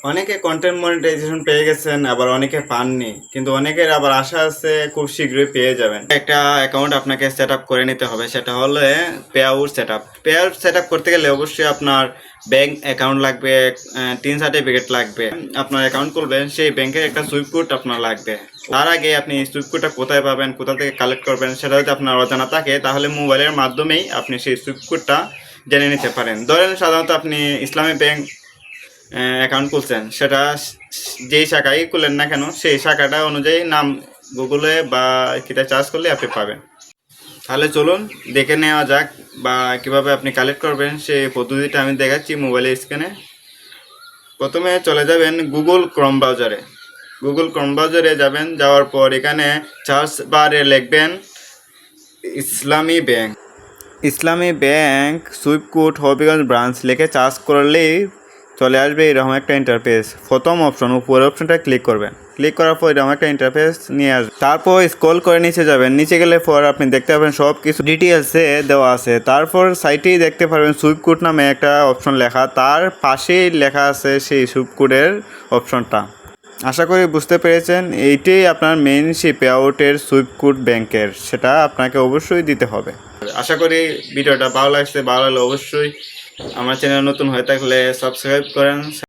অনেকে content monetization পেয়ে গেছেন, আবার অনেকে পাননি, কিন্তু অনেকের আবার আশা আছে খুব শীঘ্রই পেয়ে যাবেন। একটা অ্যাকাউন্ট আপনাকে সেট আপ করে নিতে হবে, সেটা হলো pay out set up. Pay out set up করতে গেলে অবশ্যই আপনার ব্যাংক অ্যাকাউন্ট লাগবে, টিন সার্টিফিকেট লাগবে। আপনার অ্যাকাউন্ট খুলবেন, সেই ব্যাংকের একটা সুইফট কোড আপনার লাগবে। তার আগে আপনি সুইফট কোডটা কোথায় পাবেন, কোথা থেকে কালেক্ট করবেন, সেটা যদি আপনার অজানা থাকে তাহলে মোবাইলের মাধ্যমেই আপনি সেই সুইফট কোডটা জেনে নিতে পারেন। ধরেন সাধারণত আপনি ইসলামী ব্যাংক অ্যাকাউন্ট খুলছেন, সেটা যেই শাখায় খুলেন না কেন সেই শাখাটা অনুযায়ী নাম গুগলে বা কিটা চার্জ করলে আপনি পাবেন। তাহলে চলুন দেখে নেওয়া যাক বা কিভাবে আপনি কালেক্ট করবেন সেই পদ্ধতিটা আমি দেখাচ্ছি মোবাইলের স্ক্রিনে। প্রথমে চলে যাবেন গুগল ক্রোম ব্রাউজারে। গুগল ক্রোম ব্রাউজারে যাবেন, যাওয়ার পর এখানে সার্চ বারে লিখবেন ইসলামী ব্যাংক। ইসলামী bank Swift code Habiganj branch লিখে সার্চ করলেই চলে আসবে এরকম একটা ইন্টারফেস। প্রথম অপশন উপরের অপশনটা ক্লিক করবেন, ক্লিক করার পর এরকম একটা ইন্টারফেস নিয়ে আসবে। তারপর স্ক্রল করে নিচে যাবেন, নিচে গেলে পর আপনি দেখতে পাবেন সব কিছু ডিটেলসে দেওয়া আছে। তারপর সাইটেই দেখতে পারবেন সুইফট কোড নামে একটা অপশন লেখা, তার পাশেই লেখা আছে সেই সুইফট কোডের অপশনটা। আশা করি বুঝতে পেরেছেন, এইটাই আপনার মেইন সেই পে আউটের সুইফট কোড ব্যাংকের, সেটা আপনাকে অবশ্যই দিতে হবে। আশা করি ভিডিওটা ভালো লাগছে, ভালো লাগলে অবশ্যই আমার চ্যানেল নতুন হয়ে থাকলে সাবস্ক্রাইব করেন।